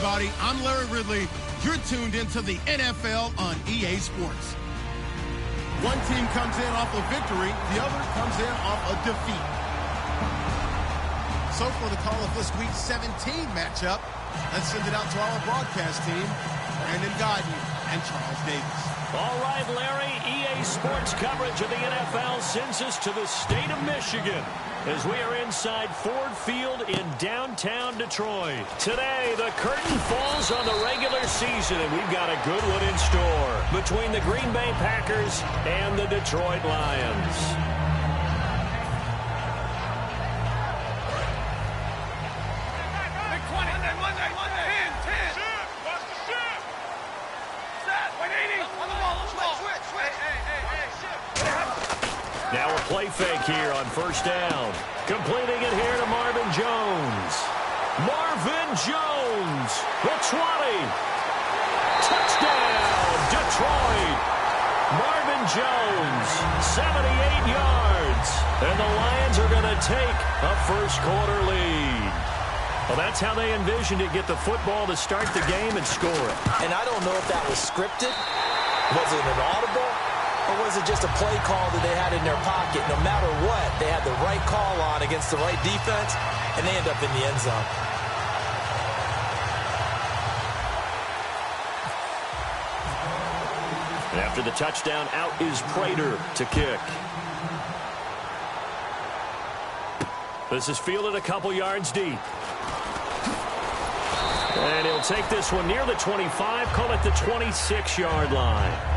everybody. I'm Larry Ridley. You're tuned into the NFL on EA Sports. One team comes in off a victory, the other comes in off a defeat. So for the call of this week's 17 matchup, let's send it out to our broadcast team, Brandon Godden and Charles Davis. All right, Larry, EA Sports coverage of the NFL sends us to the state of Michigan as we are inside Ford Field in downtown Detroit. Today, the curtain falls on the regular season, and we've got a good one in store between the Green Bay Packers and the Detroit Lions. Now a play fake here on first down. Completing it here to Marvin Jones. Marvin Jones, the 20. Touchdown, Detroit. Marvin Jones, 78 yards. And the Lions are going to take a first-quarter lead. Well, that's how they envisioned it, get the football to start the game and score it. And I don't know if that was scripted. Was it an audible? Or was it just a play call that they had in their pocket? No matter what, they had the right call on against the right defense, and they end up in the end zone. After the touchdown, out is Prater to kick. This is fielded a couple yards deep. And he'll take this one near the 25, call it the 26-yard line.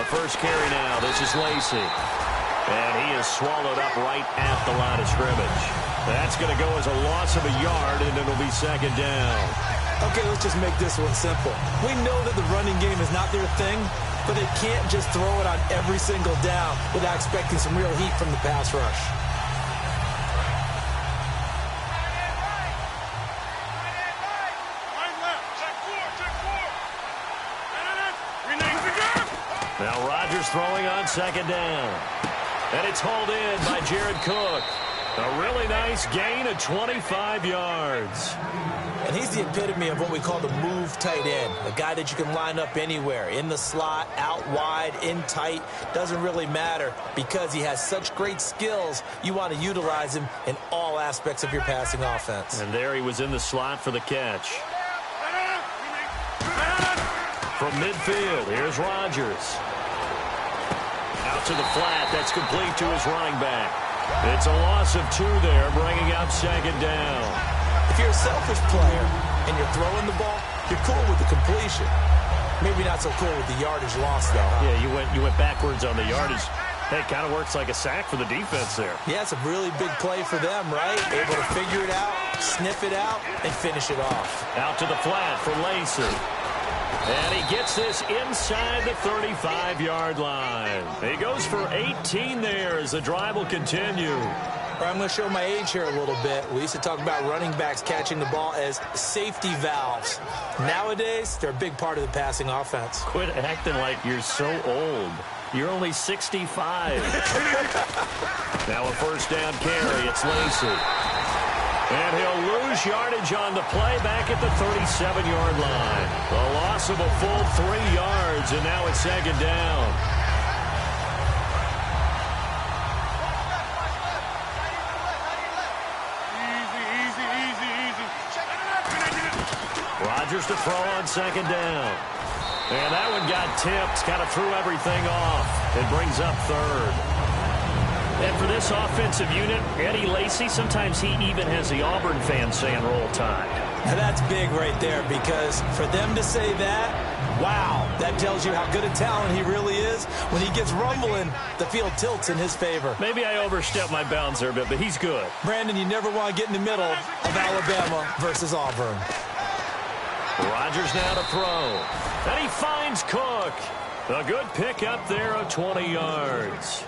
First carry now. This is Lacey. And he is swallowed up right at the line of scrimmage. That's going to go as a loss of a yard, and it'll be second down. Okay, let's just make this one simple. We know that the running game is not their thing, but they can't just throw it on every single down without expecting some real heat from the pass rush. Now Rodgers throwing on second down. And it's hauled in by Jared Cook. A really nice gain of 25 yards. And he's the epitome of what we call the move tight end. A guy that you can line up anywhere. In the slot, out wide, in tight. Doesn't really matter because he has such great skills. You want to utilize him in all aspects of your passing offense. And there he was in the slot for the catch. From midfield, here's Rodgers. Out to the flat. That's complete to his running back. It's a loss of 2 there, bringing up second down. If you're a selfish player and you're throwing the ball, you're cool with the completion. Maybe not so cool with the yardage loss, though. Yeah, you went backwards on the yardage. Hey, it kind of works like a sack for the defense there. Yeah, it's a really big play for them, right? Able to figure it out, sniff it out, and finish it off. Out to the flat for Lacey. And he gets this inside the 35-yard line. He goes for 18 there as the drive will continue. I'm going to show my age here a little bit. We used to talk about running backs catching the ball as safety valves. Nowadays, they're a big part of the passing offense. Quit acting like you're so old. You're only 65. Now a first down carry. It's Lacey. And he'll lose yardage on the play back at the 37-yard line. A loss of a full 3 yards, and now it's second down. Easy. Rodgers to throw on second down. And that one got tipped, kind of threw everything off. It brings up third. And for this offensive unit, Eddie Lacy, sometimes he even has the Auburn fans saying roll tide. Now that's big right there because for them to say that, wow, that tells you how good a talent he really is. When he gets rumbling, the field tilts in his favor. Maybe I overstepped my bounds there a bit, but he's good. Brandon, you never want to get in the middle of Alabama versus Auburn. Rodgers now to throw. And he finds Cook. A good pick up there of 20 yards.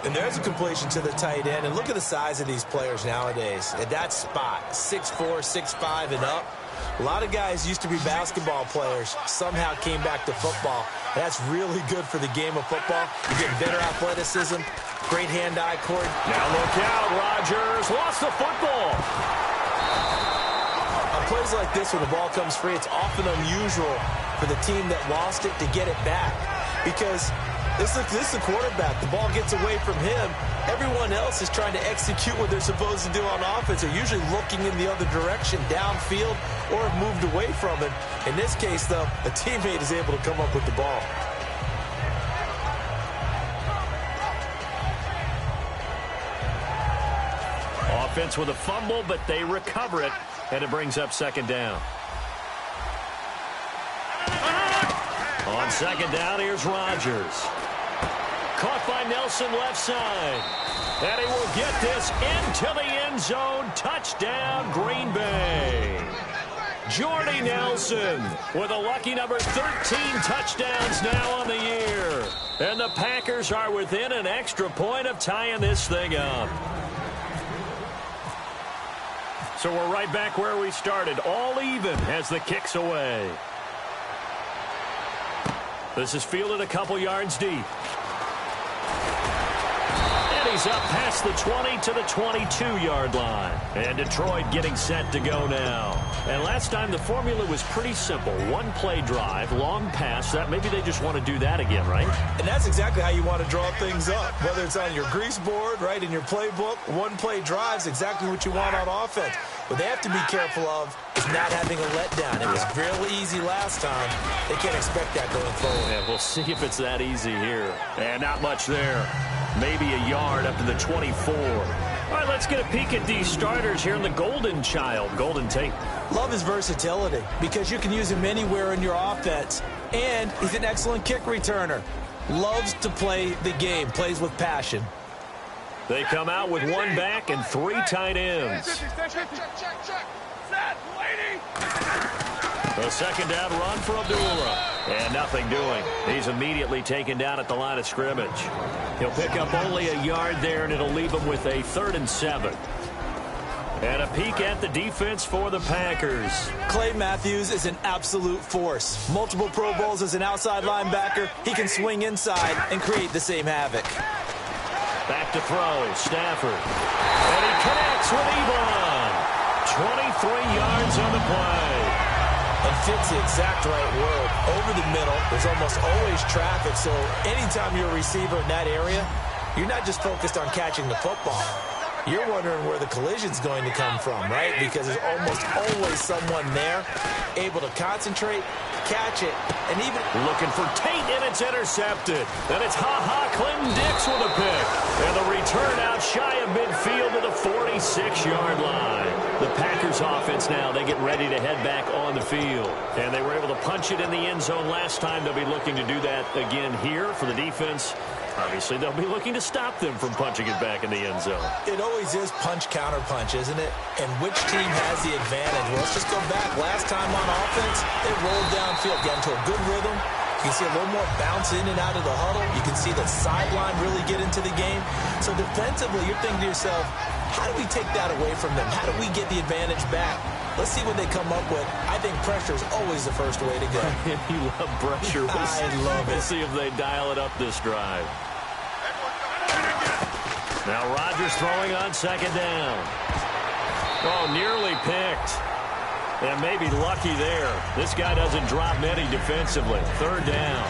And there's a completion to the tight end. And look at the size of these players nowadays. At that spot, 6'4", 6'5", and up. A lot of guys used to be basketball players, somehow came back to football. That's really good for the game of football. You get better athleticism, great hand-eye coordination. Now look out, Rodgers lost the football. On plays like this, when the ball comes free, it's often unusual for the team that lost it to get it back. Because this is a quarterback. The ball gets away from him. Everyone else is trying to execute what they're supposed to do on offense. They're usually looking in the other direction, downfield, or have moved away from it. In this case, though, a teammate is able to come up with the ball. Offense with a fumble, but they recover it, and it brings up second down. On second down, here's Rodgers. Caught by Nelson left side. And he will get this into the end zone. Touchdown, Green Bay. Jordy Nelson with a lucky number 13 touchdowns now on the year. And the Packers are within an extra point of tying this thing up. So we're right back where we started. All even as the kick's away. This is fielded a couple yards deep. And he's up past the 20 to the 22-yard line. And Detroit getting set to go now. And last time the formula was pretty simple. One play drive, long pass. That maybe they just want to do that again, right? And that's exactly how you want to draw things up. Whether it's on your grease board, right, in your playbook, one play drive's exactly what you want on offense. What they have to be careful of is not having a letdown. It was real easy last time. They can't expect that going forward. Yeah, we'll see if it's that easy here. And not much there. Maybe a yard up to the 24. All right, let's get a peek at these starters here in the Golden Child, Golden Tate. Love his versatility because you can use him anywhere in your offense. And he's an excellent kick returner. Loves to play the game, plays with passion. They come out with one back and three tight ends. A second down run for Abdullah. And nothing doing. He's immediately taken down at the line of scrimmage. He'll pick up only a yard there, and it'll leave him with a 3rd and 7. And a peek at the defense for the Packers. Clay Matthews is an absolute force. Multiple Pro Bowls as an outside linebacker. He can swing inside and create the same havoc. Back to throw, Stafford. And he connects with Ebron. 23 yards on the play. And fits the exact right word. Over the middle, there's almost always traffic, so anytime you're a receiver in that area, you're not just focused on catching the football. You're wondering where the collision's going to come from, right? Because there's almost always someone there able to concentrate, catch it, and even... Looking for Tate, and it's intercepted. And it's Clinton Dix with a pick. And the return out shy of midfield to the 46-yard line. The Packers offense now, they get ready to head back on the field. And they were able to punch it in the end zone last time. They'll be looking to do that again here for the defense. Obviously, they'll be looking to stop them from punching it back in the end zone. It always is punch-counter-punch, isn't it? And which team has the advantage? Well, let's just go back. Last time on offense, they rolled downfield, got into a good rhythm. You can see a little more bounce in and out of the huddle. You can see the sideline really get into the game. So defensively, you're thinking to yourself, how do we take that away from them? How do we get the advantage back? Let's see what they come up with. I think pressure is always the first way to go. You love pressure. I love it. We'll see if they dial it up this drive. Now Rodgers throwing on second down. Oh, nearly picked. And maybe lucky there. This guy doesn't drop many defensively. 3rd down.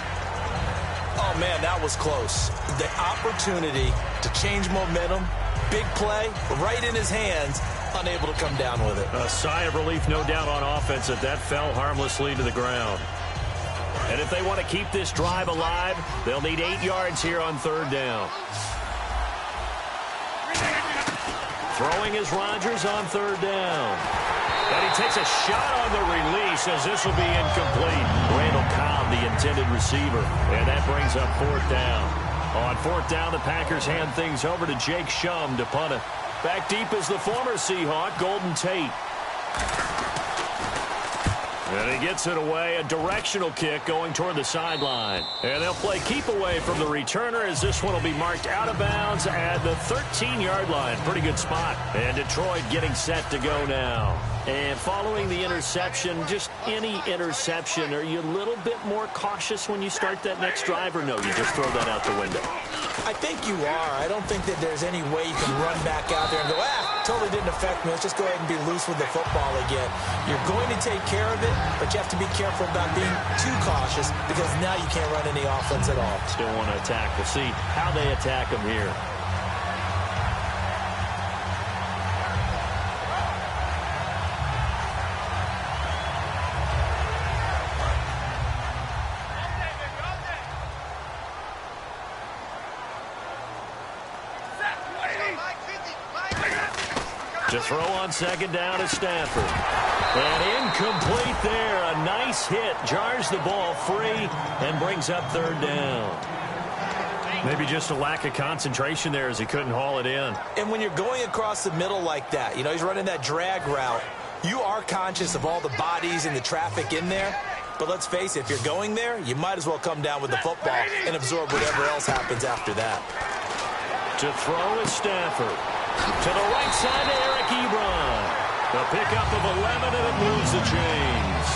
Oh, man, that was close. The opportunity to change momentum, big play, right in his hands, unable to come down with it. A sigh of relief, no doubt, on offense that fell harmlessly to the ground. And if they want to keep this drive alive, they'll need 8 yards here on 3rd down. Throwing is Rodgers on 3rd down. And he takes a shot on the release as this will be incomplete. Randall Cobb, the intended receiver. And that brings up 4th down. On 4th down, the Packers hand things over to Jake Shum to punt it. Back deep is the former Seahawk, Golden Tate. And he gets it away, a directional kick going toward the sideline. And they'll play keep away from the returner as this one will be marked out of bounds at the 13-yard line. Pretty good spot. And Detroit getting set to go now. And following the interception, just any interception, are you a little bit more cautious when you start that next drive, or no, you just throw that out the window? I think you are. I don't think that there's any way you can run back out there and go, totally didn't affect me. Let's just go ahead and be loose with the football again. You're going to take care of it, but you have to be careful about being too cautious because now you can't run any offense at all. Still want to attack. We'll see how they attack them here. To throw on second down is Stafford. And incomplete there. A nice hit. Jars the ball free and brings up third down. Maybe just a lack of concentration there as he couldn't haul it in. And when you're going across the middle like that, he's running that drag route, you are conscious of all the bodies and the traffic in there. But let's face it, if you're going there, you might as well come down with the football and absorb whatever else happens after that. To throw is Stafford. To the right side to Eric Ebron. A pickup of 11, and it moves the chains.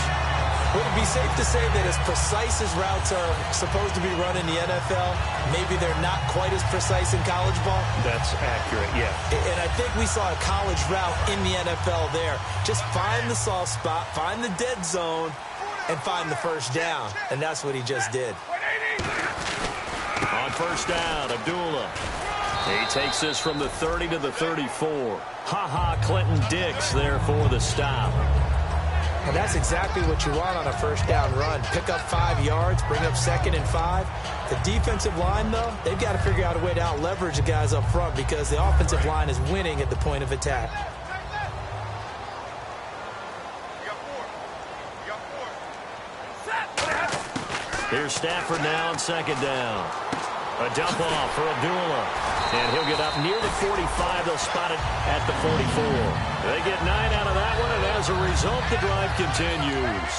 Would it be safe to say that as precise as routes are supposed to be run in the NFL, maybe they're not quite as precise in college ball? That's accurate, yeah. And I think we saw a college route in the NFL there. Just find the soft spot, find the dead zone, and find the first down. And that's what he just did. On first down, Abdullah. He takes this from the 30 to the 34. Clinton Dix there for the stop. And that's exactly what you want on a first down run. Pick up 5 yards, bring up 2nd and 5. The defensive line, though, they've got to figure out a way to out-leverage the guys up front because the offensive line is winning at the point of attack. Here's Stafford now on second down. A dump off for Abdullah. And he'll get up near the 45. They'll spot it at the 44. They get 9 out of that one, and as a result, the drive continues.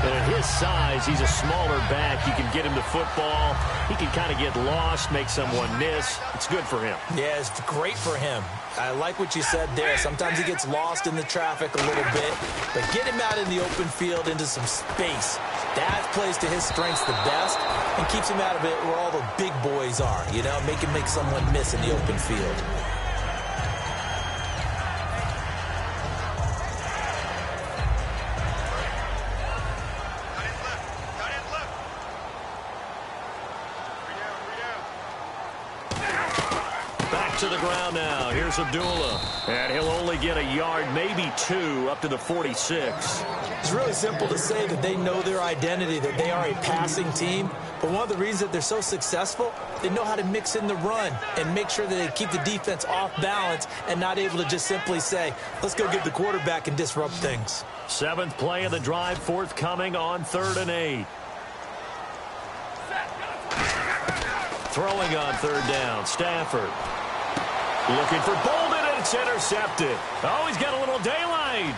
And at his size, he's a smaller back. You can get him the football. He can kind of get lost, make someone miss. It's good for him. Yeah, it's great for him. I like what you said there. Sometimes he gets lost in the traffic a little bit, but get him out in the open field into some space. That plays to his strengths the best and keeps him out of it where all the big boys are, make someone miss in the open field. To the ground now. Here's Abdullah. And he'll only get a yard, maybe 2, up to the 46. It's really simple to say that they know their identity, that they are a passing team. But one of the reasons that they're so successful, they know how to mix in the run and make sure that they keep the defense off balance and not able to just simply say, let's go get the quarterback and disrupt things. 7th play of the drive forthcoming on 3rd and 8. Throwing on 3rd down, Stafford. Looking for Bolden, and it's intercepted. Oh, he's got a little daylight.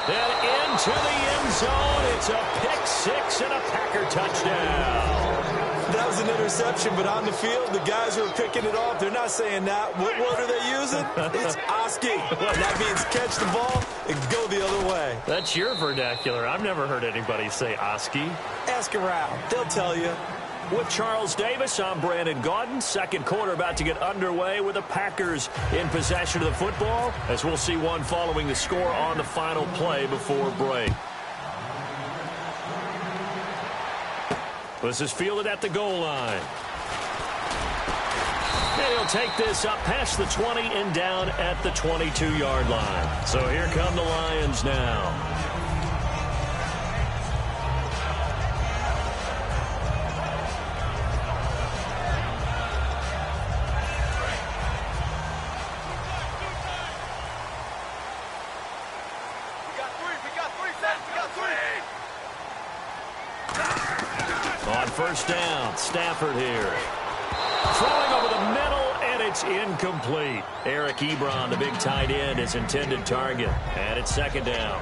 And into the end zone. It's a pick 6 and a Packer touchdown. That was an interception, but on the field, the guys who are picking it off, they're not saying that. What word are they using? It's Oski. That means catch the ball and go the other way. That's your vernacular. I've never heard anybody say Oski. Ask around. They'll tell you. With Charles Davis, I'm Brandon Gaudin. Second quarter about to get underway with the Packers in possession of the football, as we'll see one following the score on the final play before break. This is fielded at the goal line. And he'll take this up past the 20 and down at the 22-yard line. So here come the Lions now. On first down, Stafford here. Throwing over the middle, and it's incomplete. Eric Ebron, the big tight end, his intended target. And it's second down.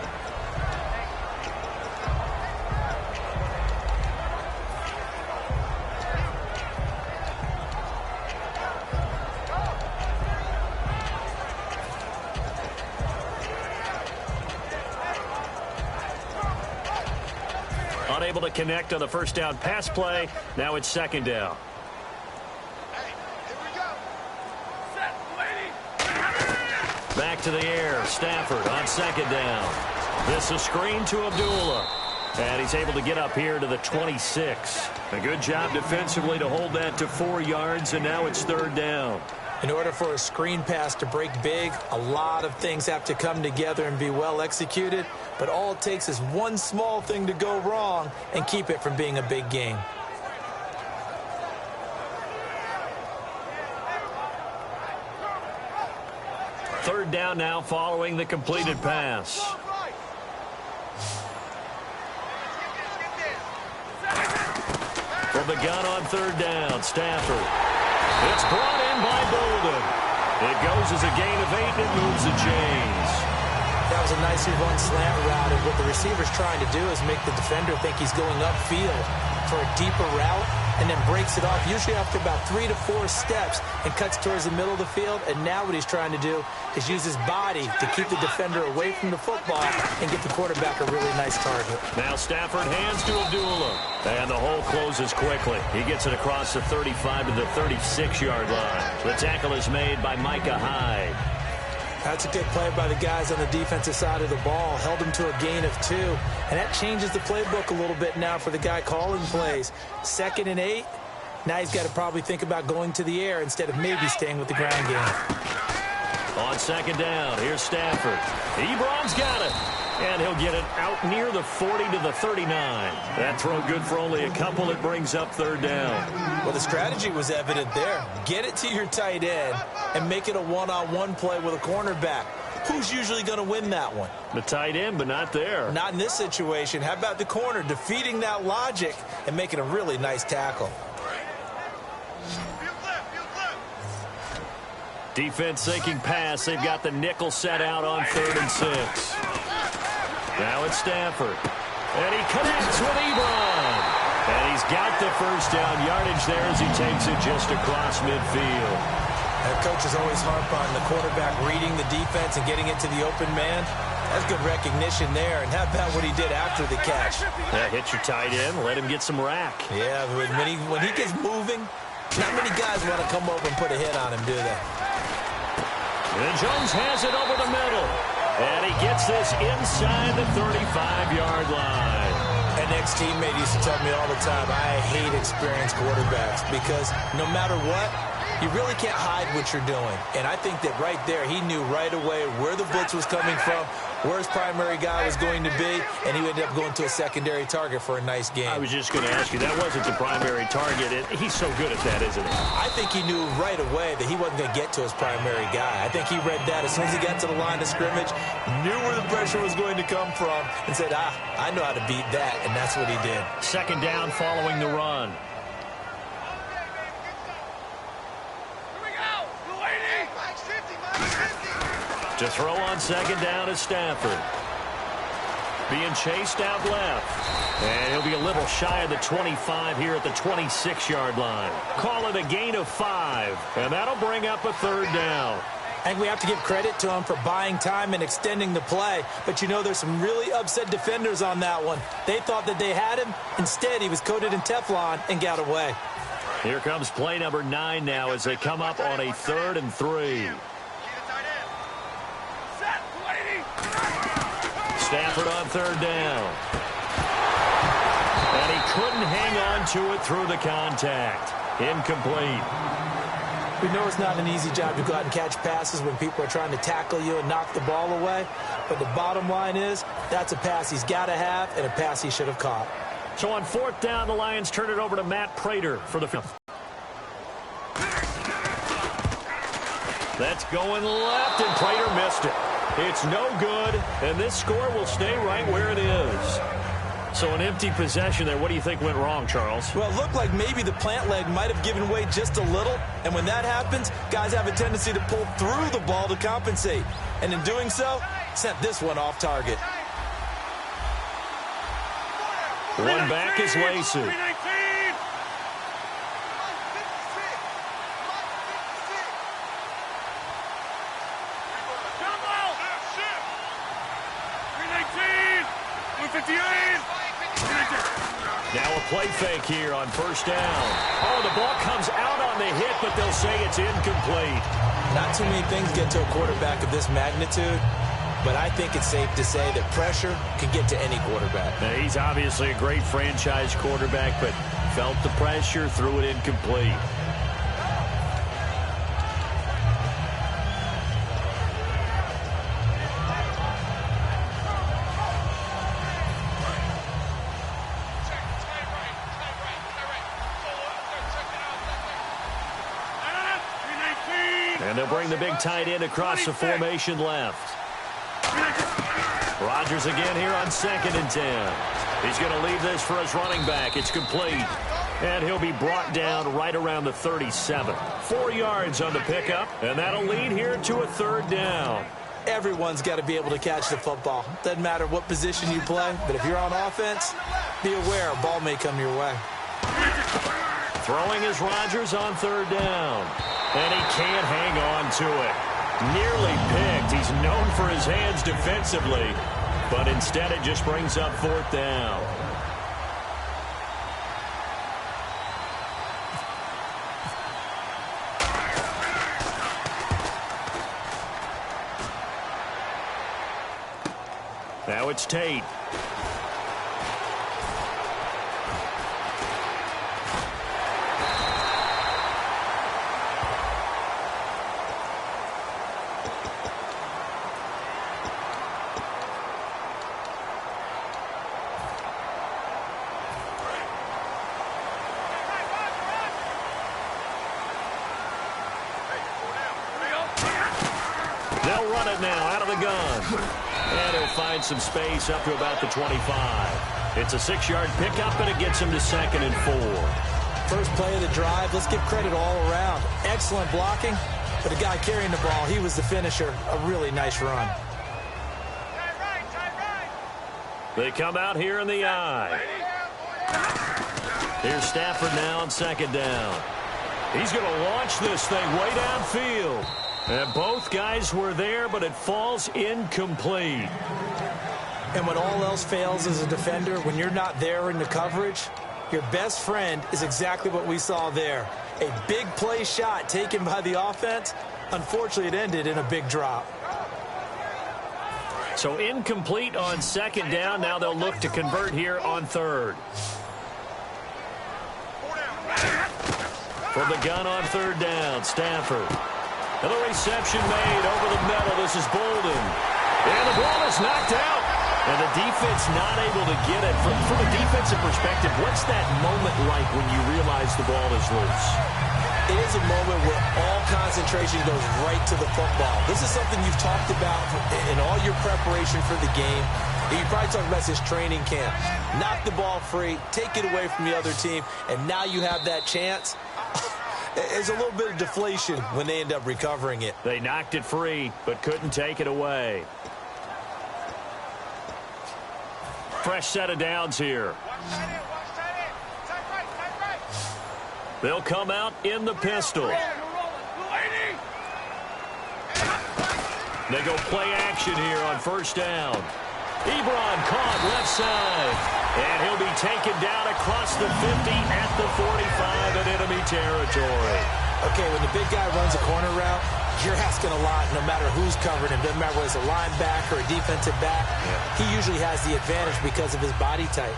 Unable to connect on the first down pass play. Now it's second down. Back to the air. Stafford on second down. This is a screen to Abdullah. And he's able to get up here to the 26. A good job defensively to hold that to 4 yards, and now it's third down. In order for a screen pass to break big, a lot of things have to come together and be well executed. But all it takes is one small thing to go wrong and keep it from being a big game. Third down now following the completed pass. From the gun on third down, Stafford. It's brought in by Bolden. It goes as a gain of 8 and it moves the chains. That was a nicely run slant route, and what the receiver's trying to do is make the defender think he's going upfield for a deeper route, and then breaks it off, usually after about 3 to 4 steps, and cuts towards the middle of the field. And now what he's trying to do is use his body to keep the defender away from the football and get the quarterback a really nice target. Now Stafford hands to Abdullah, and the hole closes quickly. He gets it across the 35 to the 36-yard line. The tackle is made by Micah Hyde. That's a good play by the guys on the defensive side of the ball. Held him to a gain of 2. And that changes the playbook a little bit now for the guy calling plays. 2nd and 8. Now he's got to probably think about going to the air instead of maybe staying with the ground game. On second down, here's Stafford. Ebron's got it. And he'll get it out near the 40 to the 39. That throw good for only a couple. It brings up third down. Well, the strategy was evident there. Get it to your tight end and make it a one-on-one play with a cornerback. Who's usually going to win that one? The tight end, but not there. Not in this situation. How about the corner defeating that logic and making a really nice tackle? Defense sinking pass. They've got the nickel set out on 3rd and 6. Now it's Stafford. And he connects with Ebron. And he's got the first down yardage there as he takes it just across midfield. That coach is always harp on the quarterback reading the defense and getting it to the open man. That's good recognition there. And how about what he did after the catch? Yeah, hit your tight end, let him get some rack. Yeah, when he gets moving, not many guys want to come over and put a hit on him, do they? And Jones has it over the middle. And he gets this inside the 35-yard line. An ex-teammate used to tell me all the time, I hate experienced quarterbacks because no matter what, you really can't hide what you're doing. And I think that right there, he knew right away where the blitz was coming from, where his primary guy was going to be, and he ended up going to a secondary target for a nice game. I was just going to ask you, that wasn't the primary target. He's so good at that, isn't he? I think he knew right away that he wasn't going to get to his primary guy. I think he read that as soon as he got to the line of scrimmage, knew where the pressure was going to come from, and said, I know how to beat that, and that's what he did. Second down following the run. To throw on second down is Stafford. Being chased out left. And he'll be a little shy of the 25 here at the 26-yard line. Call it a gain of 5. And that'll bring up a third down. I think we have to give credit to him for buying time and extending the play. But, you know, there's some really upset defenders on that one. They thought that they had him. Instead, he was coated in Teflon and got away. Here comes play number 9 now as they come up on a 3rd and 3. Stafford on third down. And he couldn't hang on to it through the contact. Incomplete. We know it's not an easy job to go out and catch passes when people are trying to tackle you and knock the ball away. But the bottom line is, that's a pass he's got to have and a pass he should have caught. So on 4th down, the Lions turn it over to Matt Prater for the 5th. That's going left, and Prater missed it. It's no good, and this score will stay right where it is. So an empty possession there. What do you think went wrong, Charles? Well, it looked like maybe the plant leg might have given way just a little, and when that happens, guys have a tendency to pull through the ball to compensate. And in doing so, sent this one off target. One back is Lacy. Now a play fake here on first down. Oh, the ball comes out on the hit, but they'll say it's incomplete. Not too many things get to a quarterback of this magnitude, but I think it's safe to say that pressure can get to any quarterback. Now, he's obviously a great franchise quarterback, but felt the pressure, threw it incomplete. And they'll bring the big tight end across the formation left. Rodgers again here on 2nd and 10. He's going to leave this for his running back. It's complete. And he'll be brought down right around the 37. 4 yards on the pickup, and that'll lead here to a 3rd down. Everyone's got to be able to catch the football. Doesn't matter what position you play, but if you're on offense, be aware a ball may come your way. Throwing is Rodgers on 3rd down. And he can't hang on to it. Nearly picked. He's known for his hands defensively, but instead it just brings up 4th down. Now it's Tate. They'll run it now out of the gun. And he'll find some space up to about the 25. It's a 6-yard pickup, and it gets him to 2nd and 4. First play of the drive, let's give credit all around. Excellent blocking, but the guy carrying the ball, he was the finisher. A really nice run. They come out here in the eye. Here's Stafford now on 2nd down. He's going to launch this thing way downfield. And both guys were there, but it falls incomplete. And when all else fails as a defender, when you're not there in the coverage, your best friend is exactly what we saw there. A big play shot taken by the offense. Unfortunately, it ended in a big drop. So incomplete on 2nd down. Now they'll look to convert here on 3rd. From the gun on 3rd down, Stafford. And the reception made over the middle. This is Bolden. And the ball is knocked out. And the defense not able to get it. From a defensive perspective, what's that moment like when you realize the ball is loose? It is a moment where all concentration goes right to the football. This is something you've talked about in all your preparation for the game. And you probably talked about this training camp. Knock the ball free, take it away from the other team, and now you have that chance. There's a little bit of deflation when they end up recovering it. They knocked it free, but couldn't take it away. Fresh set of downs here. They'll come out in the pistol. They go play action here on 1st down. Ebron caught left side. And he'll be taken down across the 50 at the 45 in enemy territory. Okay, when the big guy runs a corner route, you're asking a lot no matter who's covering him. Doesn't matter whether it's a linebacker or a defensive back. He usually has the advantage because of his body type.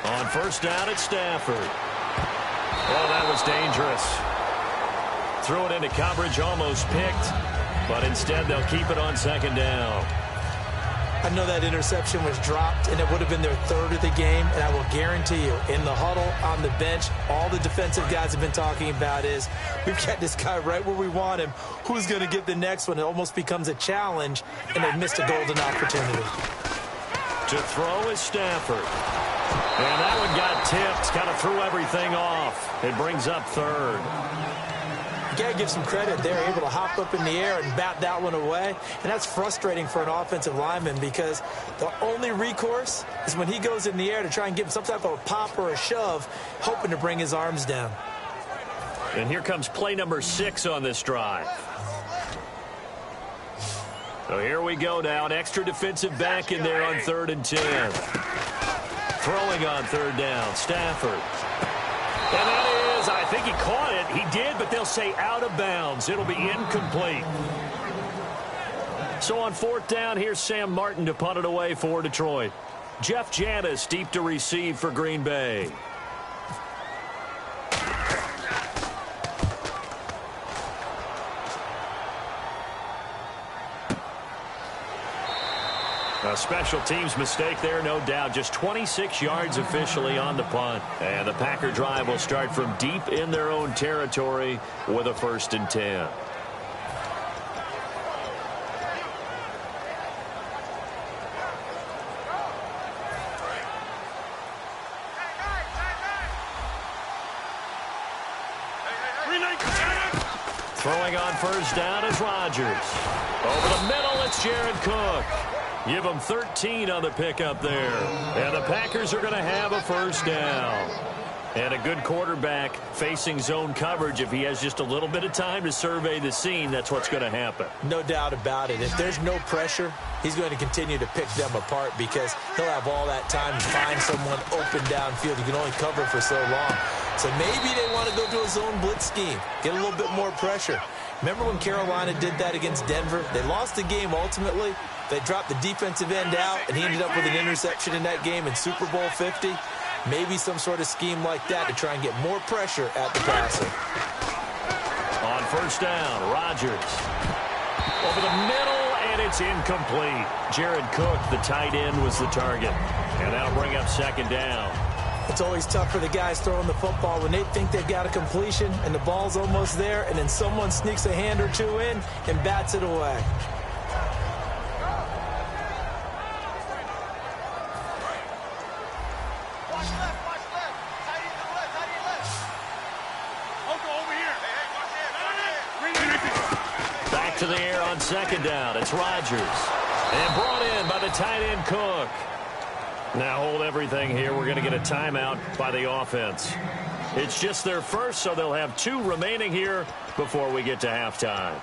On 1st down, it's Stafford. Oh, that was dangerous. Threw it into coverage, almost picked. But instead, they'll keep it on 2nd down. I know that interception was dropped, and it would have been their 3rd of the game. And I will guarantee you, in the huddle, on the bench, all the defensive guys have been talking about is, we've got this guy right where we want him. Who's going to get the next one? It almost becomes a challenge, and they've missed a golden opportunity. To throw is Stafford. And that one got tipped, kind of threw everything off. It brings up 3rd. You got to give some credit. They're able to hop up in the air and bat that one away. And that's frustrating for an offensive lineman because the only recourse is when he goes in the air to try and give him some type of a pop or a shove, hoping to bring his arms down. And here comes play number 6 on this drive. So here we go now. An extra defensive back in there on 3rd and 10. Throwing on 3rd down, Stafford. And that is, I think he caught it. He did, but they'll say out of bounds. It'll be incomplete. So on 4th down, here's Sam Martin to punt it away for Detroit. Jeff Janis deep to receive for Green Bay. A special teams mistake there, no doubt. Just 26 yards officially on the punt. And the Packer drive will start from deep in their own territory with a 1st and 10. Throwing on 1st down is Rodgers. Over the middle, it's Jared Cook. Give them 13 on the pickup there. And the Packers are going to have a 1st down. And a good quarterback facing zone coverage. If he has just a little bit of time to survey the scene, that's what's going to happen. No doubt about it. If there's no pressure, he's going to continue to pick them apart because he'll have all that time to find someone open downfield. You can only cover for so long. So maybe they want to go to a zone blitz scheme, get a little bit more pressure. Remember when Carolina did that against Denver? They lost the game ultimately. They dropped the defensive end out, and he ended up with an interception in that game in Super Bowl 50. Maybe some sort of scheme like that to try and get more pressure at the passer. On 1st down, Rodgers. Over the middle, and it's incomplete. Jared Cook, the tight end, was the target. And that'll bring up 2nd down. It's always tough for the guys throwing the football when they think they've got a completion and the ball's almost there, and then someone sneaks a hand or two in and bats it away. Back to the air on 2nd down. It's Rodgers. And brought in by the tight end Cook. Now hold everything here. We're going to get a timeout by the offense. It's just their first, so they'll have 2 remaining here before we get to halftime.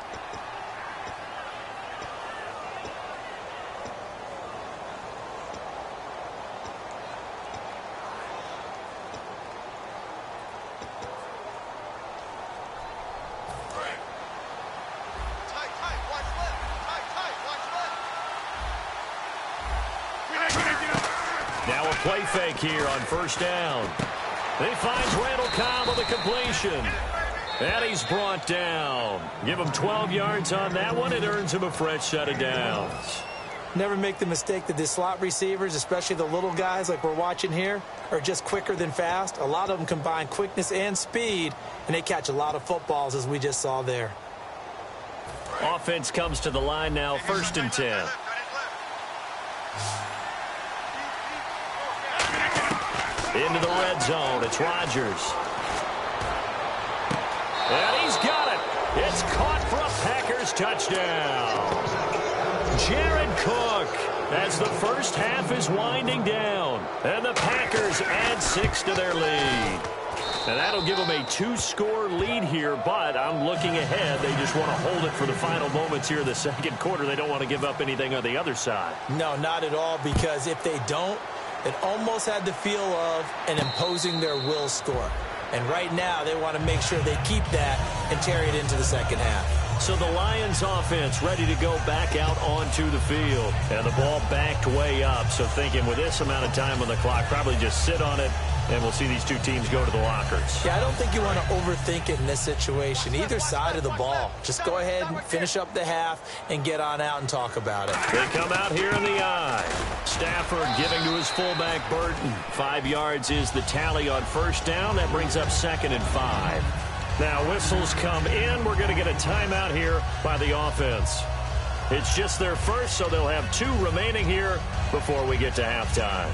Now a play fake here on 1st down. He finds Randall Cobb with a completion. And he's brought down. Give him 12 yards on that one. It earns him a fresh set of downs. Never make the mistake that the slot receivers, especially the little guys like we're watching here, are just quicker than fast. A lot of them combine quickness and speed, and they catch a lot of footballs, as we just saw there. Offense comes to the line now, 1st and 10. Into the red zone. It's Rodgers. And he's got it. It's caught for a Packers touchdown. Jared Cook as the first half is winding down. And the Packers add 6 to their lead. And that'll give them a 2-score lead here, but I'm looking ahead. They just want to hold it for the final moments here in the 2nd quarter. They don't want to give up anything on the other side. No, not at all, because if they don't, it almost had the feel of an imposing their will score. And right now, they want to make sure they keep that and carry it into the 2nd half. So the Lions offense ready to go back out onto the field. And the ball backed way up. So thinking with this amount of time on the clock, probably just sit on it, and we'll see these 2 teams go to the lockers. Yeah, I don't think you want to overthink it in this situation. Either side of the ball. Just go ahead and finish up the half and get on out and talk about it. They come out here in the eye. Stafford giving to his fullback, Burton. 5 yards is the tally on 1st down. That brings up 2nd and 5. Now whistles come in. We're going to get a timeout here by the offense. It's just their first, so they'll have 2 remaining here before we get to halftime.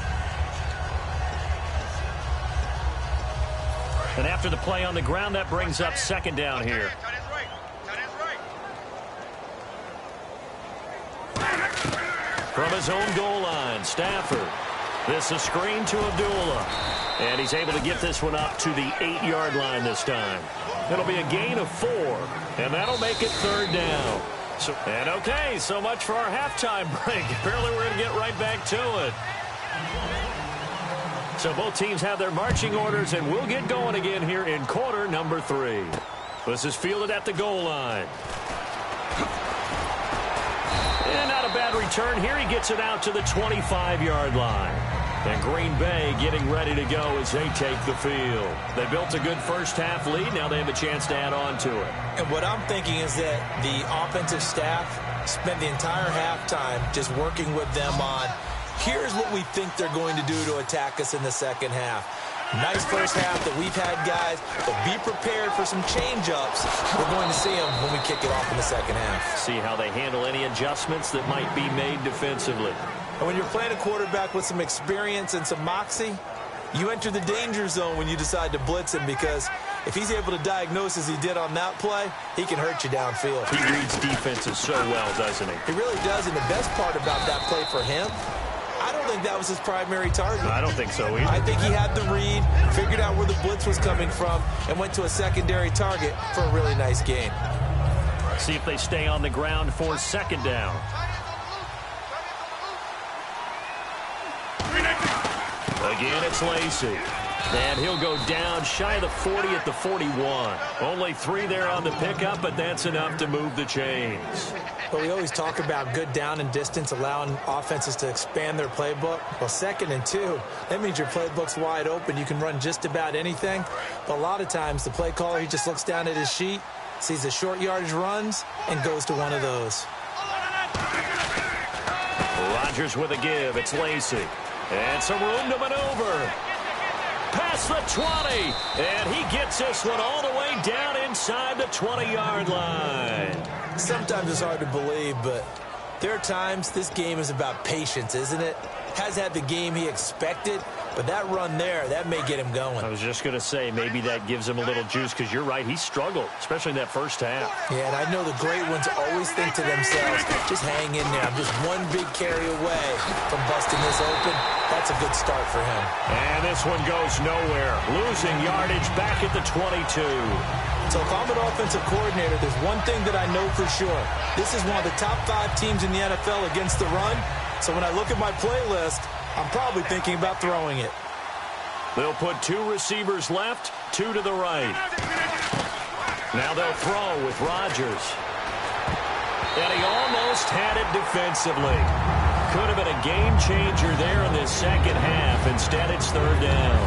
And after the play on the ground, that brings up 2nd down here. From his own goal line, Stafford. This is screen to Abdullah. And he's able to get this one up to the 8-yard line this time. It'll be a gain of 4, and that'll make it 3rd down. So much for our halftime break. Apparently we're going to get right back to it. So both teams have their marching orders, and we'll get going again here in quarter number 3. This is fielded at the goal line. And not a bad return here. He gets it out to the 25-yard line. And Green Bay getting ready to go as they take the field. They built a good first-half lead. Now they have a chance to add on to it. And what I'm thinking is that the offensive staff spent the entire halftime just working with them on, here's what we think they're going to do to attack us in the second half. Nice first half that we've had, guys, but be prepared for some change-ups. We're going to see them when we kick it off in the second half. See how they handle any adjustments that might be made defensively. And when you're playing a quarterback with some experience and some moxie, you enter the danger zone when you decide to blitz him, because if he's able to diagnose as he did on that play, he can hurt you downfield. He reads defenses so well, doesn't he? He really does, and the best part about that play for him, I don't think that was his primary target. I don't think so either. I think he had the read, figured out where the blitz was coming from, and went to a secondary target for a really nice gain. See if they stay on the ground for second down. Again, it's Lacy. And he'll go down shy of the 40 at the 41. Only 3 there on the pickup, but that's enough to move the chains. But we always talk about good down and distance, allowing offenses to expand their playbook. Well, 2nd and 2, that means your playbook's wide open. You can run just about anything. But a lot of times, the play caller, he just looks down at his sheet, sees the short yardage runs, and goes to one of those. Rodgers with a give. It's Lacy. And some room to maneuver. Past the 20. And he gets this one all the way down inside the 20-yard line. Sometimes it's hard to believe, but there are times this game is about patience, isn't it? Has had the game he expected, but that run there, that may get him going. I was just going to say, maybe that gives him a little juice, because you're right, he struggled, especially in that first half. Yeah, and I know the great ones always think to themselves, just hang in there. I'm just one big carry away from busting this open. That's a good start for him. And this one goes nowhere. Losing yardage back at the 22. So if I'm an offensive coordinator, there's one thing that I know for sure. This is one of the top 5 teams in the NFL against the run. So when I look at my playlist, I'm probably thinking about throwing it. They'll put 2 receivers left, 2 to the right. Now they'll throw with Rodgers. And he almost had it defensively. Could have been a game changer there in this second half. Instead, it's 3rd down.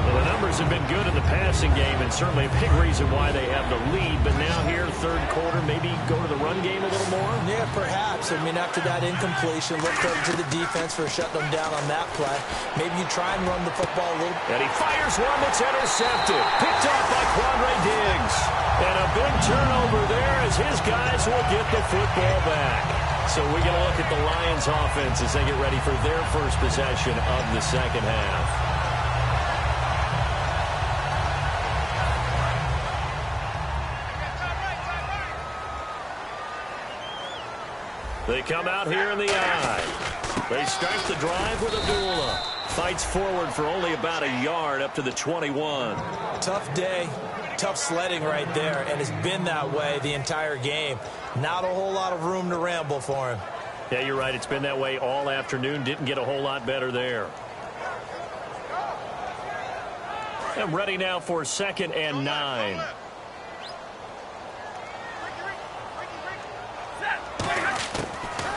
Well, the numbers have been good in the passing game, and certainly a big reason why they have the lead. But now here, 3rd quarter, maybe go to the run game a little more? Yeah, perhaps. I mean, after that incompletion, look credit to the defense for shutting them down on that play. Maybe you try and run the football a little. And he fires one that's intercepted. Picked off by Quandre Diggs. And a big turnover there as his guys will get the football back. So we get a look at the Lions offense as they get ready for their first possession of the second half. They come out here in the eye. They start the drive with Abdullah. Fights forward for only about a yard up to the 21. Tough day, tough sledding right there, and it's been that way the entire game. Not a whole lot of room to ramble for him. Yeah, you're right. It's been that way all afternoon. Didn't get a whole lot better there. I'm ready now for 2nd and 9.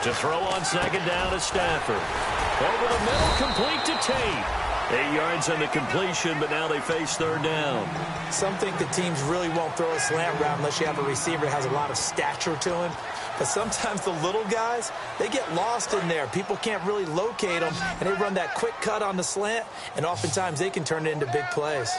To throw on 2nd down is Stafford. Over the middle, complete to Tate. 8 yards on the completion, but now they face 3rd down. Some think the teams really won't throw a slant route unless you have a receiver that has a lot of stature to him. But sometimes the little guys, they get lost in there. People can't really locate them, and they run that quick cut on the slant, and oftentimes they can turn it into big plays.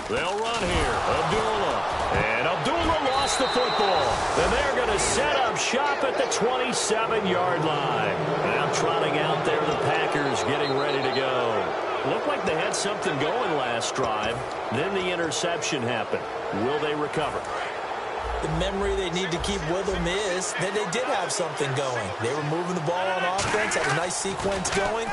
They'll run here. Abdullah. And Abdullah lost the football. And they're going to set up shop at the 27-yard line. Now trotting out there, the Packers getting ready to go. Looked like they had something going last drive. Then the interception happened. Will they recover? The memory they need to keep with them is that they did have something going. They were moving the ball on offense, had a nice sequence going.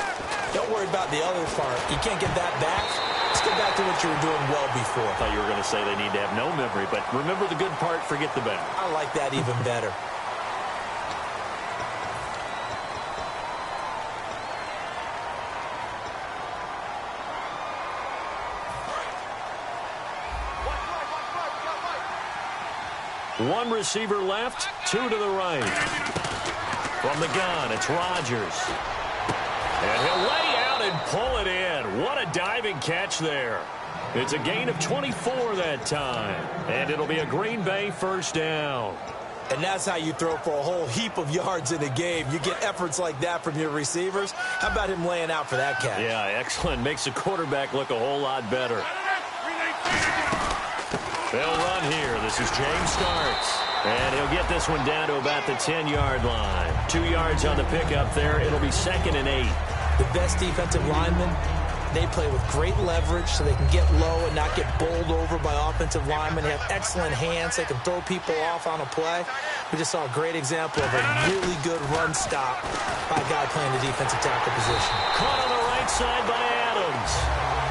Don't worry about the other part. You can't get that back. Let's get back to what you were doing well before. I thought you were going to say they need to have no memory, but remember the good part, forget the bad. I like that even better. One receiver left, two to the right. From the gun, it's Rodgers. And he'll lay out and pull it in. What a diving catch there. It's a gain of 24 that time. And it'll be a Green Bay first down. And that's how you throw for a whole heap of yards in a game. You get efforts like that from your receivers. How about him laying out for that catch? Yeah, excellent. Makes the quarterback look a whole lot better. They'll run here. This is James Starks. And he'll get this one down to about the 10-yard line. 2 yards on the pickup there. It'll be 2nd and 8. The best defensive linemen, they play with great leverage so they can get low and not get bowled over by offensive linemen. They have excellent hands. They can throw people off on a play. We just saw a great example of a really good run stop by a guy playing the defensive tackle position. Caught on the right side by Adams.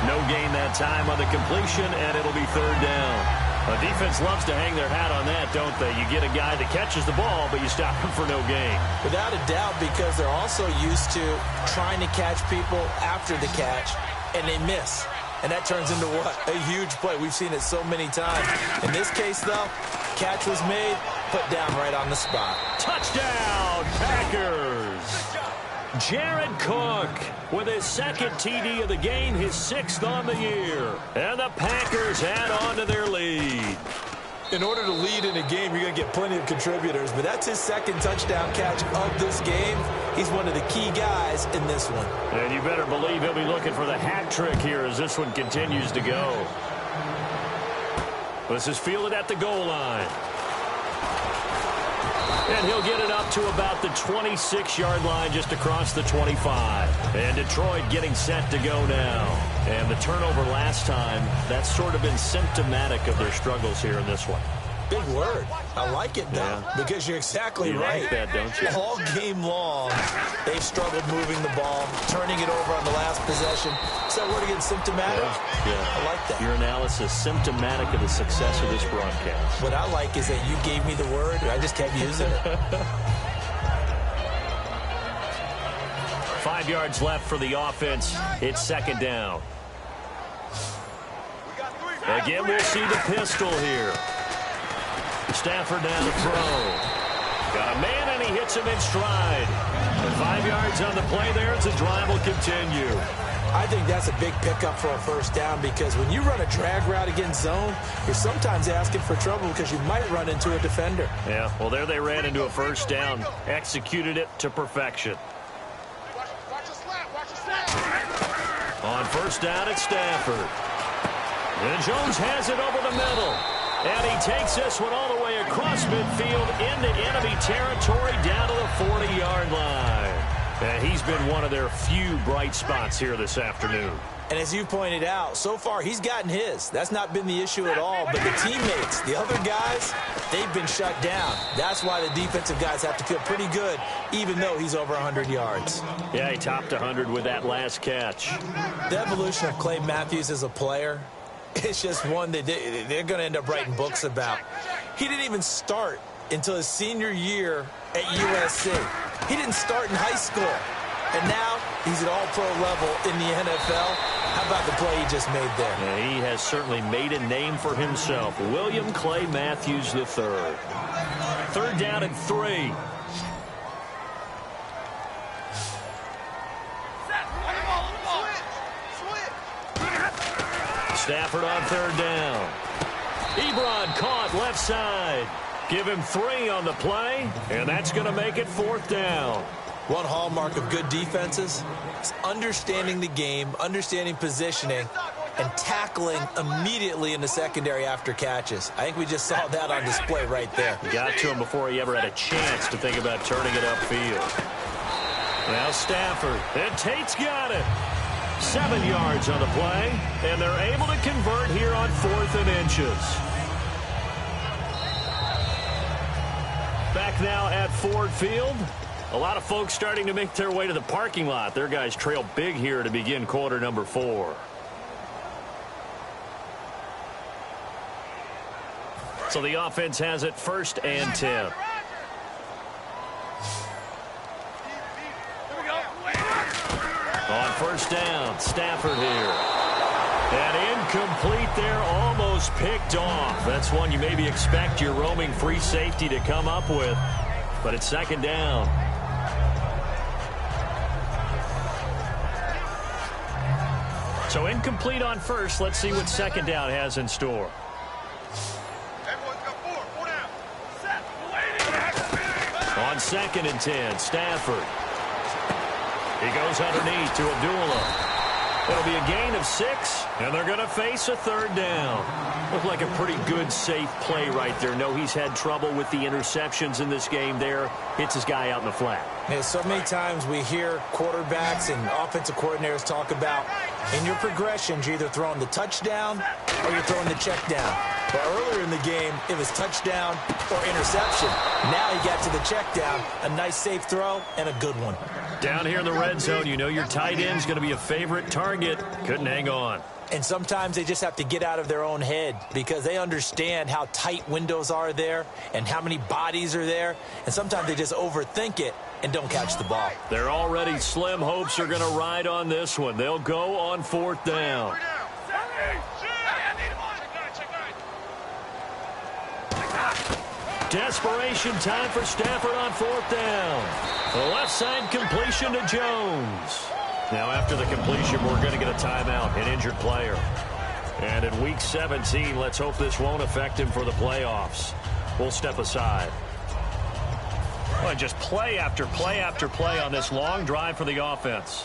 No gain that time on the completion, and it'll be 3rd down. A defense loves to hang their hat on that, don't they? You get a guy that catches the ball, but you stop him for no gain. Without a doubt, because they're also used to trying to catch people after the catch, and they miss. And that turns into what? A huge play. We've seen it so many times. In this case, though, catch was made, put down right on the spot. Touchdown, Packers! Jared Cook with his 2nd TD of the game, his 6th on the year. And the Packers add on to their lead. In order to lead in a game, you're going to get plenty of contributors, but that's his 2nd touchdown catch of this game. He's one of the key guys in this one. And you better believe he'll be looking for the hat trick here as this one continues to go. This is fielded at the goal line. And he'll get it up to about the 26-yard line, just across the 25. And Detroit getting set to go now. And the turnover last time, that's sort of been symptomatic of their struggles here in this one. Big word. I like it, though, because you're exactly right. Like that, don't you? All game long, they've struggled moving the ball, turning it over on the last possession. So we're again symptomatic. Yeah. I like that. Your analysis symptomatic of the success of this broadcast. What I like is that you gave me the word, and I just kept using it. 5 yards left for the offense. It's 2nd down. Again, we'll see the pistol here. Stafford down to throw. Got a man, and he hits him in stride. And 5 yards on the play there as the drive will continue. I think that's a big pickup for a first down, because when you run a drag route against zone, you're sometimes asking for trouble because you might run into a defender. Yeah, well, there they ran into a first down. Executed it to perfection. On first down, it's Stafford. And Jones has it over the middle. And he takes this one all the way across midfield into enemy territory down to the 40-yard line. And he's been one of their few bright spots here this afternoon. And as you pointed out, so far he's gotten his. That's not been the issue at all. But the teammates, the other guys, they've been shut down. That's why the defensive guys have to feel pretty good, even though he's over 100 yards. Yeah, he topped 100 with that last catch. The evolution of Clay Matthews as a player, it's just one that they're going to end up writing books about. He didn't even start until his senior year at USC. He didn't start in high school. And now he's at all-pro level in the NFL. How about the play he just made there? Yeah, he has certainly made a name for himself. William Clay Matthews III. 3rd down and 3. Stafford on 3rd down. Ebron caught left side. Give him 3 on the play, and that's going to make it 4th down. One hallmark of good defenses is understanding the game, understanding positioning, and tackling immediately in the secondary after catches. I think we just saw that on display right there. Got to him before he ever had a chance to think about turning it upfield. Now Stafford, and Tate's got it. 7 yards on the play, and they're able to convert here on 4th and inches. now at Ford Field. A lot of folks starting to make their way to the parking lot. Their guys trail big here to begin quarter number 4. So the offense has it 1st and 10. On 1st down, Stafford here. And incomplete there, almost picked off. That's one you maybe expect your roaming free safety to come up with. But it's 2nd down. So incomplete on 1st. Let's see what 2nd down has in store. On 2nd and 10, Stafford. He goes underneath to Abdullah. It'll be a gain of 6, and they're going to face a 3rd down. Looked like a pretty good, safe play right there. No, he's had trouble with the interceptions in this game there. Hits his guy out in the flat. Yeah, so many times we hear quarterbacks and offensive coordinators talk about in your progressions, you're either throwing the touchdown or you're throwing the check down. But earlier in the game, it was touchdown or interception. Now you got to the check down, a nice safe throw, and a good one. Down here in the red zone, you know your tight end's going to be a favorite target. Couldn't hang on. And sometimes they just have to get out of their own head because they understand how tight windows are there and how many bodies are there. And sometimes they just overthink it and don't catch the ball. They're already slim hopes are going to ride on this one. They'll go on 4th down. Desperation time for Stafford on 4th down. The left side completion to Jones. Now after the completion, we're going to get a timeout, an injured player. And in week 17, let's hope this won't affect him for the playoffs. We'll step aside. Well, just play after play after play on this long drive for the offense.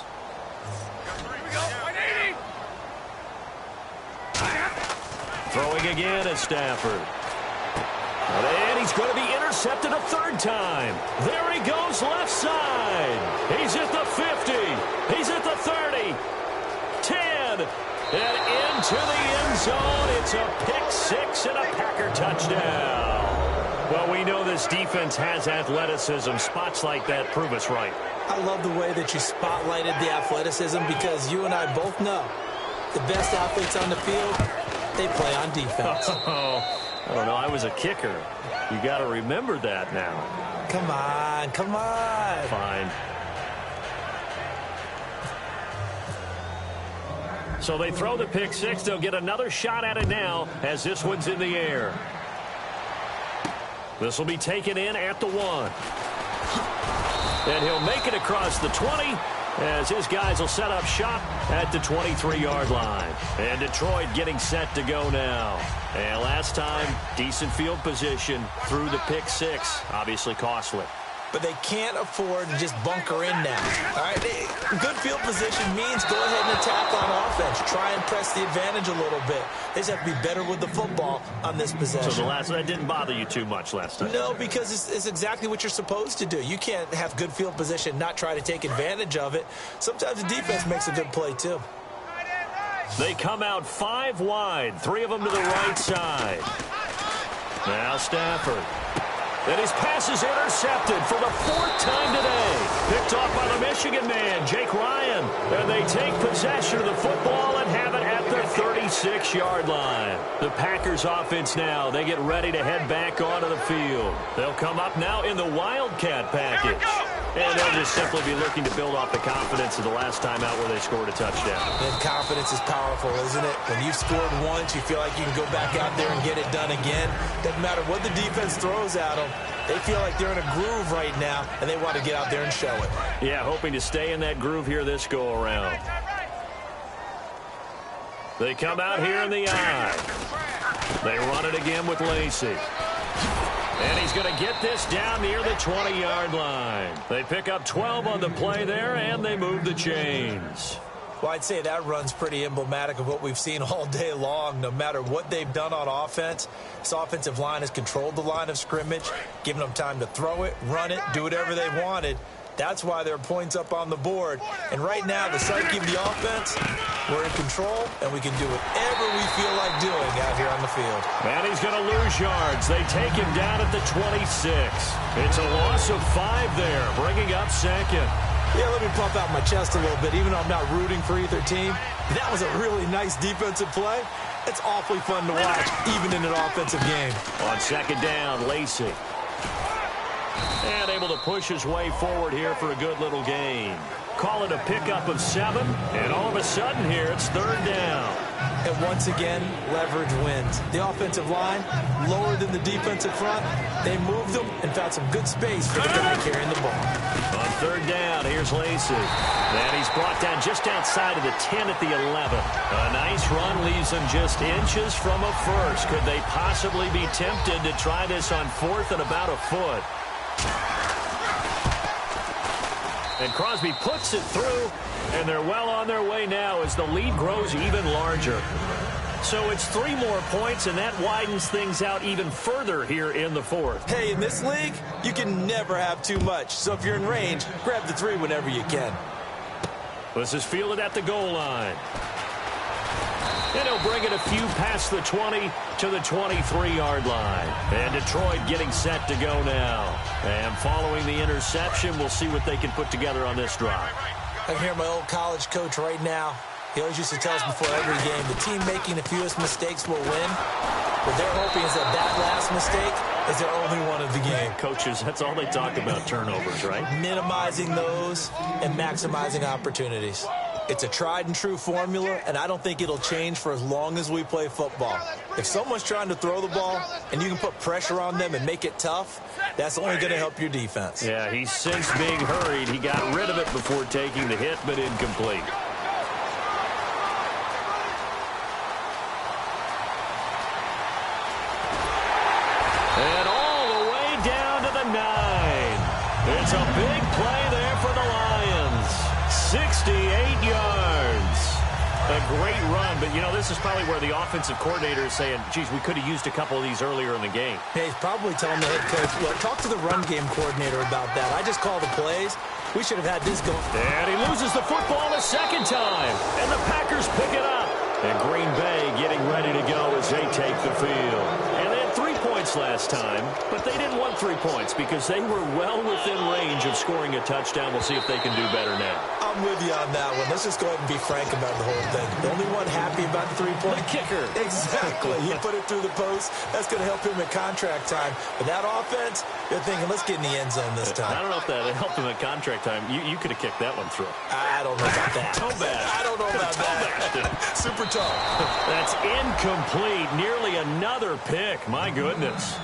Throwing again at Stafford. And he's going to be intercepted a 3rd time. There he goes left side. He's at the 50. He's at the 30. 10. And into the end zone. It's a pick 6 and a Packer touchdown. Well, we know this defense has athleticism. Spots like that prove us right. I love the way that you spotlighted the athleticism because you and I both know the best athletes on the field, they play on defense. I don't know. I was a kicker. You got to remember that now. Come on. Come on. Fine. So they throw the pick 6. They'll get another shot at it now as this one's in the air. This will be taken in at the 1. And he'll make it across the 20 as his guys will set up shop at the 23-yard line. And Detroit getting set to go now. And last time, decent field position through the pick 6. Obviously costly. But they can't afford to just bunker in now. All right, good field position means go ahead and attack on offense. Try and press the advantage a little bit. They just have to be better with the football on this possession. So that didn't bother you too much last time? No, because it's exactly what you're supposed to do. You can't have good field position, not try to take advantage of it. Sometimes the defense makes a good play, too. They come out 5 wide, 3 of them to the right side. Now Stafford. And his pass is intercepted for the 4th time today. Picked off by the Michigan man, Jake Ryan. And they take possession of the football and have it at their 36-yard line. The Packers offense now, they get ready to head back onto the field. They'll come up now in the Wildcat package. And they'll just simply be looking to build off the confidence of the last time out where they scored a touchdown. And confidence is powerful, isn't it? When you've scored once, you feel like you can go back out there and get it done again. Doesn't matter what the defense throws at them. They feel like they're in a groove right now, and they want to get out there and show it. Yeah, hoping to stay in that groove here this go-around. They come out here in the eye. They run it again with Lacey. And he's going to get this down near the 20-yard line. They pick up 12 on the play there, and they move the chains. Well, I'd say that run's pretty emblematic of what we've seen all day long. No matter what they've done on offense, this offensive line has controlled the line of scrimmage, given them time to throw it, run it, do whatever they wanted. That's why there are points up on the board. And right now, the psyche of the offense, we're in control, and we can do whatever we feel like doing out here on the field. And he's going to lose yards. They take him down at the 26. It's a loss of 5 there, bringing up second. Yeah, let me pump out my chest a little bit. Even though I'm not rooting for either team, that was a really nice defensive play. It's awfully fun to watch, even in an offensive game. On second down, Lacey. And able to push his way forward here for a good little gain. Call it a pickup of 7, and all of a sudden here it's third down. And once again, leverage wins. The offensive line, lower than the defensive front. They moved them and found some good space for the guy carrying the ball. On third down, here's Lacey. And he's brought down just outside of the 10 at the 11. A nice run leaves him just inches from a first. Could they possibly be tempted to try this on 4th and about a foot? And Crosby puts it through, and they're well on their way now as the lead grows even larger. So it's 3 more points, and that widens things out even further here in the 4th. Hey, in this league, you can never have too much. So if you're in range, grab the 3 whenever you can. This is fielded at the goal line. And he'll bring it a few past the 20 to the 23-yard line. And Detroit getting set to go now. And following the interception, we'll see what they can put together on this drive. I can hear my old college coach right now. He always used to tell us before every game, the team making the fewest mistakes will win. What they're hoping is that last mistake is their only one of the game. Coaches, that's all they talk about, turnovers, right? Minimizing those and maximizing opportunities. It's a tried-and-true formula, and I don't think it'll change for as long as we play football. If someone's trying to throw the ball and you can put pressure on them and make it tough, that's only going to help your defense. Yeah, he's since being hurried. He got rid of it before taking the hit, but incomplete. And all the way down to the 9. It's a big play there for the Lions. 68 yards. A great run, but, you know, this is probably where the offensive coordinator is saying, geez, we could have used a couple of these earlier in the game. Hey, he's probably telling the head coach, look, talk to the run game coordinator about that. I just call the plays. We should have had this going. And he loses the football a second time. And the Packers pick it up. And Green Bay getting ready to go as they take the field. And they had 3 points last time, but they didn't want 3 points because they were well within range of scoring a touchdown. We'll see if they can do better now. I'm with you on that one. Let's just go ahead and be frank about the whole thing. The only one happy about the 3-point kicker. Exactly. He put it through the post. That's going to help him at contract time. But that offense, they're thinking, let's get in the end zone this time. I don't know if that helped him at contract time. You could have kicked that one through. I don't know about that. Toe bad. I don't know about that. Super toe. That's incomplete. Nearly another pick. My goodness.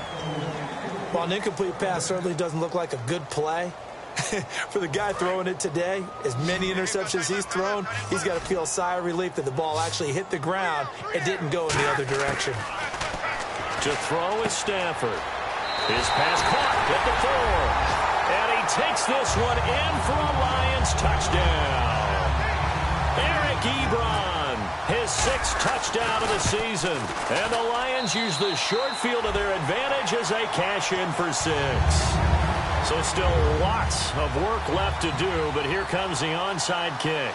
Well, an incomplete pass certainly doesn't look like a good play. For the guy throwing it today, as many interceptions he's thrown, he's got to feel a sigh of relief that the ball actually hit the ground and didn't go in the other direction. To throw is Stafford. His pass caught at the 4. And he takes this one in for a Lions touchdown. Eric Ebron, his 6th touchdown of the season. And the Lions use the short field to their advantage as they cash in for 6. So still lots of work left to do, but here comes the onside kick.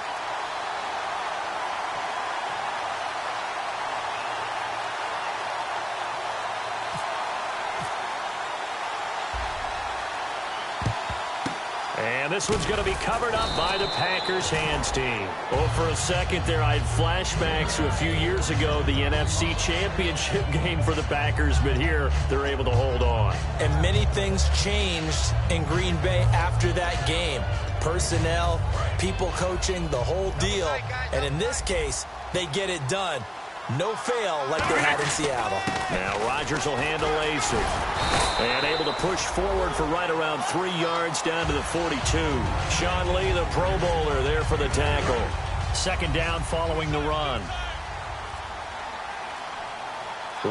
And this one's going to be covered up by the Packers hands team. Well, for a second there, I had flashbacks to a few years ago, the NFC Championship game for the Packers, but here they're able to hold on. And many things changed in Green Bay after that game. Personnel, people coaching, the whole deal. And in this case, they get it done. No fail like they had in Seattle. Now Rodgers will handle Lacey. And able to push forward for right around 3 yards down to the 42. Sean Lee, the Pro Bowler, there for the tackle. Second down following the run.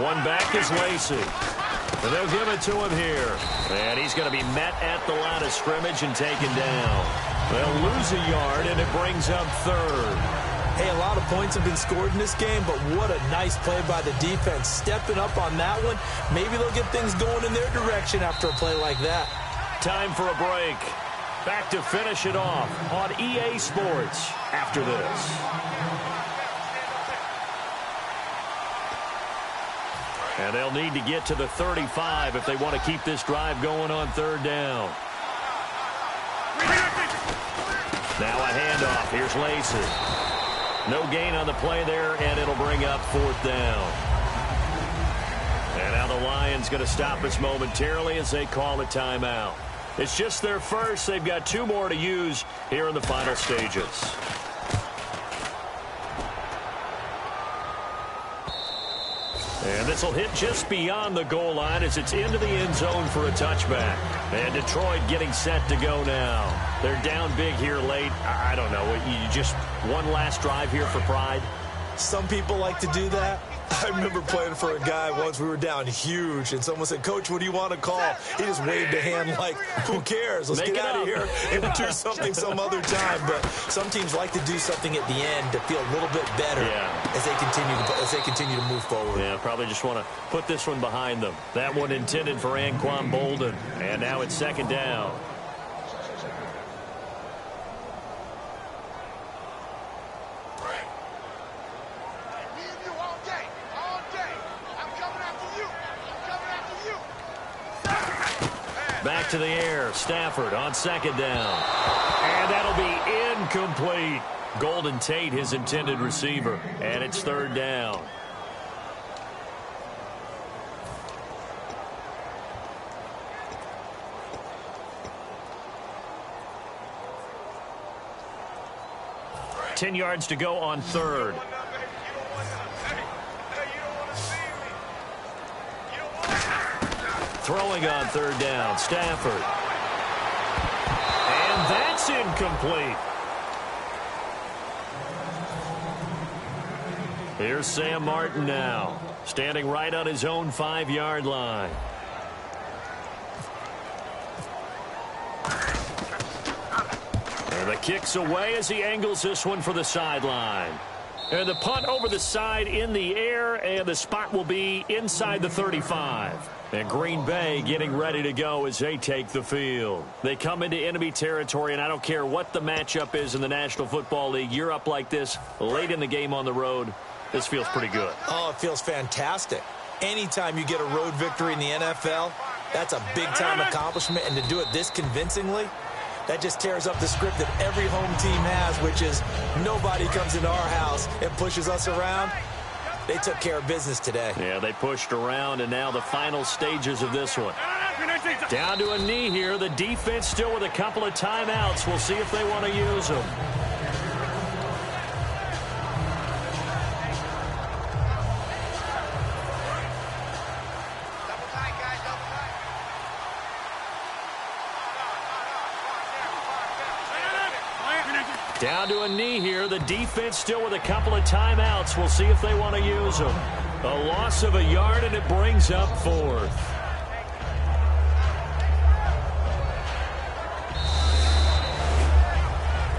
One back is Lacey. And they'll give it to him here. And he's going to be met at the line of scrimmage and taken down. They'll lose a yard, and it brings up 3rd. Hey, a lot of points have been scored in this game, but what a nice play by the defense. Stepping up on that one. Maybe they'll get things going in their direction after a play like that. Time for a break. Back to finish it off on EA Sports after this. And they'll need to get to the 35 if they want to keep this drive going on third down. Now a handoff. Here's Lacey. No gain on the play there, and it'll bring up fourth down. And now the Lions going to stop us momentarily as they call a timeout. It's just their first. They've got 2 more to use here in the final stages. And this will hit just beyond the goal line as it's into the end zone for a touchback. And Detroit getting set to go now. They're down big here late. I don't know. You just one last drive here for pride? Some people like to do that. I remember playing for a guy once. We were down huge, and someone said, "Coach, what do you want to call?" He just waved a hand like, who cares? Let's get out of here and do something some other time. But some teams like to do something at the end to feel a little bit better as they continue to move forward. Yeah, probably just want to put this one behind them. That one intended for Anquan Bolden, and now it's second down. Back to the air. Stafford on second down. And that'll be incomplete. Golden Tate, his intended receiver. And it's third down. Ten yards to go on third. Throwing on third down, Stafford. And that's incomplete. Here's Sam Martin now, standing right on his own 5-yard line. And the kick's away as he angles this one for the sideline. And the punt over the side in the air, and the spot will be inside the 35. And Green Bay getting ready to go as they take the field. They come into enemy territory, and I don't care what the matchup is in the National Football League. You're up like this late in the game on the road. This feels pretty good. Oh, it feels fantastic. Anytime you get a road victory in the NFL, that's a big-time accomplishment. And to do it this convincingly, that just tears up the script that every home team has, which is nobody comes into our house and pushes us around. They took care of business today. Yeah, they pushed around, and now the final stages of this one. Down to a knee here. The defense still with a couple of timeouts. We'll see if they want to use them. Down to a knee here. The defense still with a couple of timeouts. We'll see if they want to use them. A loss of a yard, and it brings up fourth.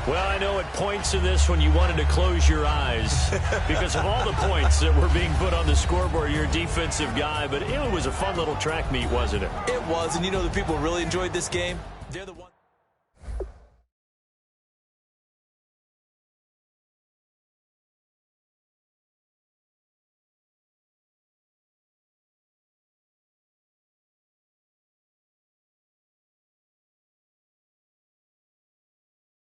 Well, I know at points in this one you wanted to close your eyes because of all the points that were being put on the scoreboard. You're a defensive guy, but it was a fun little track meet, wasn't it? It was, and you know the people who really enjoyed this game? They're the ones.